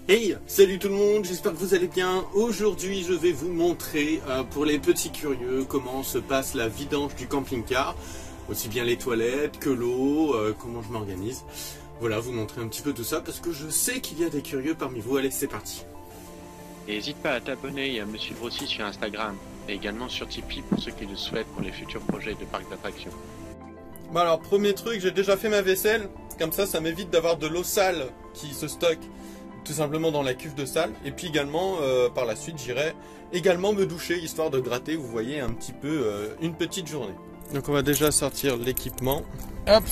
Hey, salut tout le monde, j'espère que vous allez bien. Aujourd'hui, je vais vous montrer, pour les petits curieux, comment se passe la vidange du camping-car. Aussi bien les toilettes que l'eau, comment je m'organise. Voilà, vous montrer un petit peu tout ça, parce que je sais qu'il y a des curieux parmi vous. Allez, c'est parti. Et n'hésite pas à t'abonner et à me suivre aussi sur Instagram, et également sur Tipeee pour ceux qui le souhaitent pour les futurs projets de parcs d'attractions. Bon alors, premier truc, j'ai déjà fait ma vaisselle. Comme ça m'évite d'avoir de l'eau sale qui se stocke tout simplement dans la cuve de salle. Et puis également, par la suite, j'irai également me doucher, histoire de gratter, vous voyez, un petit peu une petite journée. Donc on va déjà sortir l'équipement. Hop.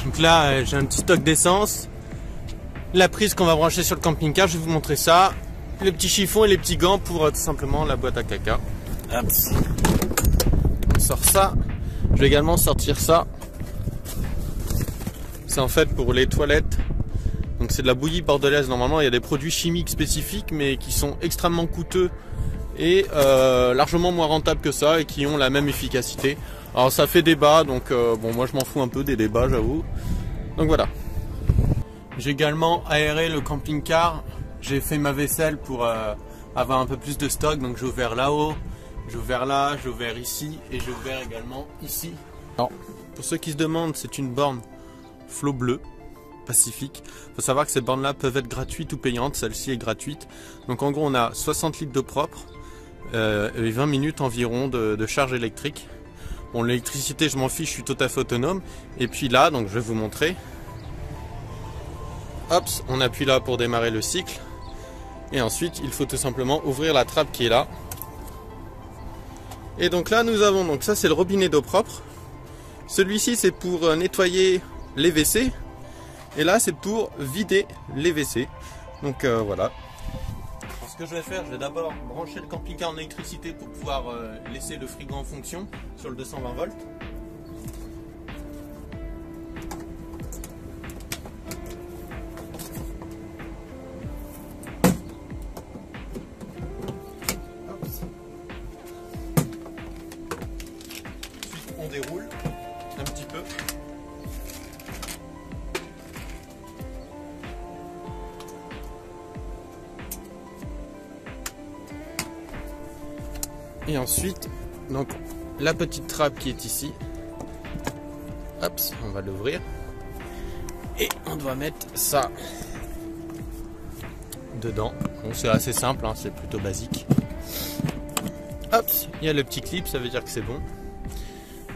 Donc là, j'ai un petit stock d'essence. La prise qu'on va brancher sur le camping-car, je vais vous montrer ça. Les petits chiffons et les petits gants pour tout simplement la boîte à caca. Hop. On sort ça. Je vais également sortir ça. C'est en fait pour les toilettes. Donc c'est de la bouillie bordelaise. Normalement il y a des produits chimiques spécifiques mais qui sont extrêmement coûteux et largement moins rentables que ça et qui ont la même efficacité. Alors ça fait débat, donc bon, moi je m'en fous un peu des débats, j'avoue. Donc voilà. J'ai également aéré le camping-car. J'ai fait ma vaisselle pour avoir un peu plus de stock. Donc j'ai ouvert là-haut, j'ai ouvert là, j'ai ouvert ici et j'ai ouvert également ici. Alors, pour ceux qui se demandent, c'est une borne flot bleu Pacifique. Il faut savoir que ces bornes là peuvent être gratuites ou payantes. Celle-ci est gratuite. Donc en gros on a 60 litres d'eau propre et 20 minutes environ de charge électrique. Bon, l'électricité je m'en fiche, je suis tout à fait autonome. Et puis là, donc je vais vous montrer. Hop, on appuie là pour démarrer le cycle. Et ensuite il faut tout simplement ouvrir la trappe qui est là. Et donc là nous avons, donc ça c'est le robinet d'eau propre. Celui-ci c'est pour nettoyer les WC. Et là c'est pour vider les WC. Donc voilà. Alors, ce que je vais faire, je vais d'abord brancher le camping-car en électricité pour pouvoir laisser le frigo en fonction sur le 220 volts. Ensuite on déroule un petit peu. Et ensuite, donc la petite trappe qui est ici, hop, on va l'ouvrir et on doit mettre ça dedans. Bon, c'est assez simple, hein, c'est plutôt basique. Hop, il y a le petit clip, ça veut dire que c'est bon.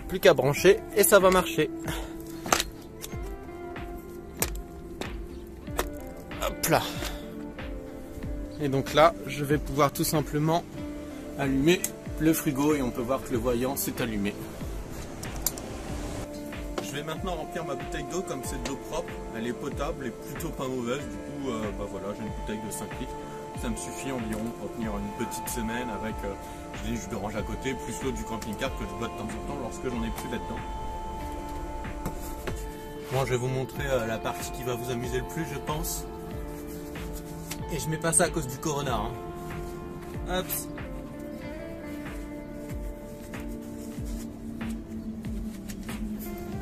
Plus qu'à brancher et ça va marcher. Hop là. Et donc là, je vais pouvoir tout simplement allumer le frigo et on peut voir que le voyant s'est allumé. Je vais maintenant remplir ma bouteille d'eau. Comme c'est de l'eau propre, elle est potable et plutôt pas mauvaise. Du coup, bah voilà, j'ai une bouteille de 5 litres. Ça me suffit environ pour tenir une petite semaine avec des jus d'orange à côté, plus l'eau du camping-car que je bois de temps en temps lorsque j'en ai plus là-dedans. Bon, je vais vous montrer la partie qui va vous amuser le plus, je pense. Et je mets pas ça à cause du corona. Hein. Hop.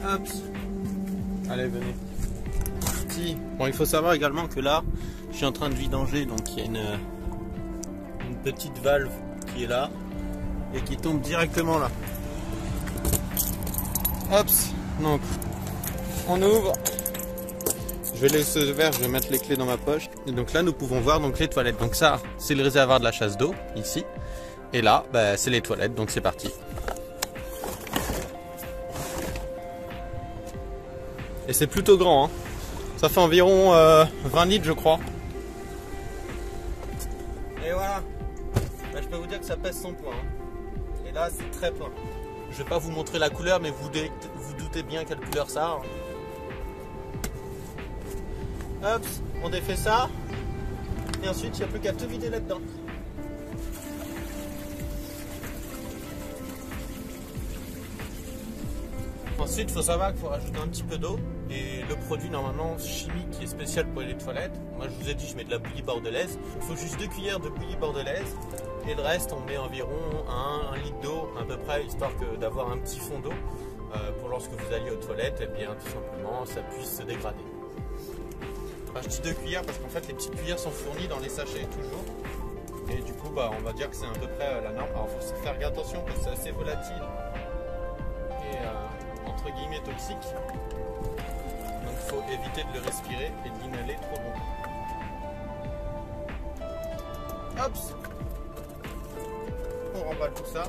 Hop. Allez, venez. Si. Bon, il faut savoir également que là, je suis en train de vidanger, donc il y a une petite valve qui est là et qui tombe directement là. Hop. Donc, on ouvre. Je vais laisser ce verre, je vais mettre les clés dans ma poche. Et donc là, nous pouvons voir donc les toilettes. Donc ça, c'est le réservoir de la chasse d'eau ici. Et là, bah, c'est les toilettes. Donc c'est parti. Et c'est plutôt grand, hein. Ça fait environ 20 litres je crois. Et voilà, bah, je peux vous dire que ça pèse 100 points. Hein. Et là c'est très plein. Je vais pas vous montrer la couleur mais vous doutez bien quelle couleur ça a. Hop, on défait ça. Et ensuite il n'y a plus qu'à tout vider là-dedans. Ensuite, il faut savoir qu'il faut rajouter un petit peu d'eau et le produit normalement chimique qui est spécial pour les toilettes. Moi, je vous ai dit, je mets de la bouillie bordelaise. Il faut juste 2 cuillères de bouillie bordelaise et le reste, on met environ 1 litre d'eau à peu près, histoire d'avoir un petit fond d'eau pour lorsque vous alliez aux toilettes, et bien tout simplement, ça puisse se dégrader. Enfin, je dis 2 cuillères parce qu'en fait les petites cuillères sont fournies dans les sachets toujours. Et du coup on va dire que c'est à peu près la norme. Alors il faut faire attention parce que c'est assez volatile et entre guillemets toxique. Donc il faut éviter de le respirer et de l'inhaler trop longtemps. Hop, on remballe tout ça.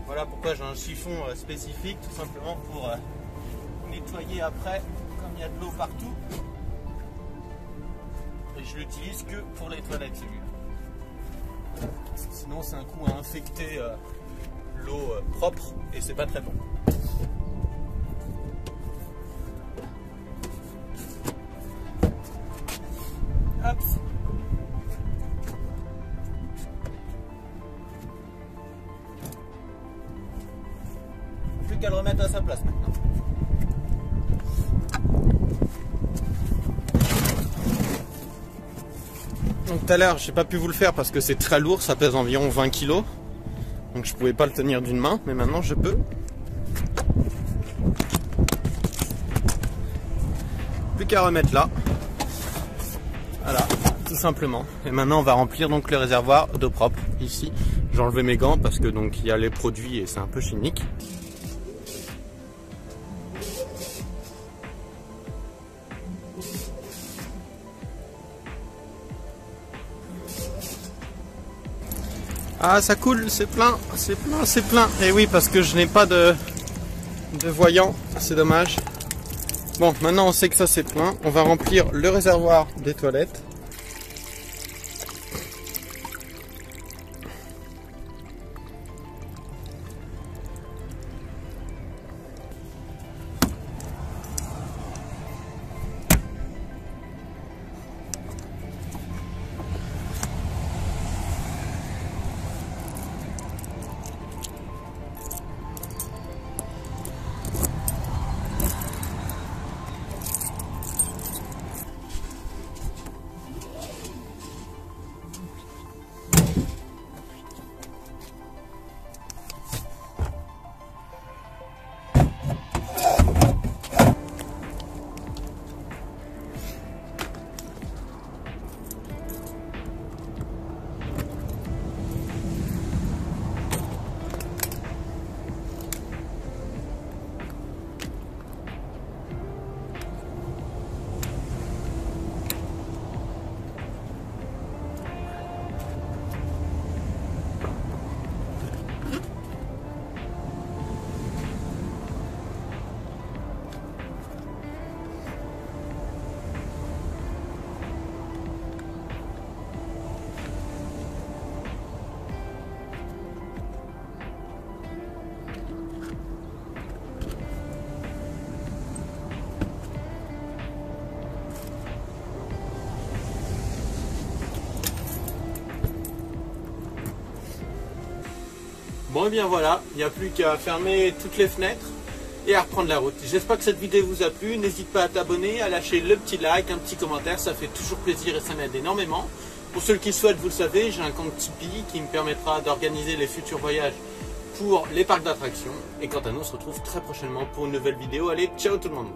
Voilà pourquoi j'ai un chiffon spécifique, tout simplement pour nettoyer après, comme il y a de l'eau partout. Et je l'utilise que pour les toilettes celui-là. Sinon c'est un coup à infecter l'eau propre et c'est pas très bon. Hop. Plus qu'à le remettre à sa place maintenant. Donc tout à l'heure j'ai pas pu vous le faire parce que c'est très lourd, ça pèse environ 20 kg. Donc je pouvais pas le tenir d'une main, mais maintenant je peux. Plus qu'à remettre là. Voilà, tout simplement. Et maintenant on va remplir donc le réservoir d'eau propre ici. J'ai enlevé mes gants parce que donc il y a les produits et c'est un peu chimique. Ah ça coule, c'est plein, c'est plein, c'est plein. Et oui parce que je n'ai pas de voyant, c'est dommage. Bon, maintenant on sait que ça c'est plein. On va remplir le réservoir des toilettes. Bon et bien voilà, il n'y a plus qu'à fermer toutes les fenêtres et à reprendre la route. J'espère que cette vidéo vous a plu, n'hésite pas à t'abonner, à lâcher le petit like, un petit commentaire, ça fait toujours plaisir et ça m'aide énormément. Pour ceux qui souhaitent, vous le savez, j'ai un compte Tipeee qui me permettra d'organiser les futurs voyages pour les parcs d'attractions. Et quant à nous, on se retrouve très prochainement pour une nouvelle vidéo. Allez, ciao tout le monde!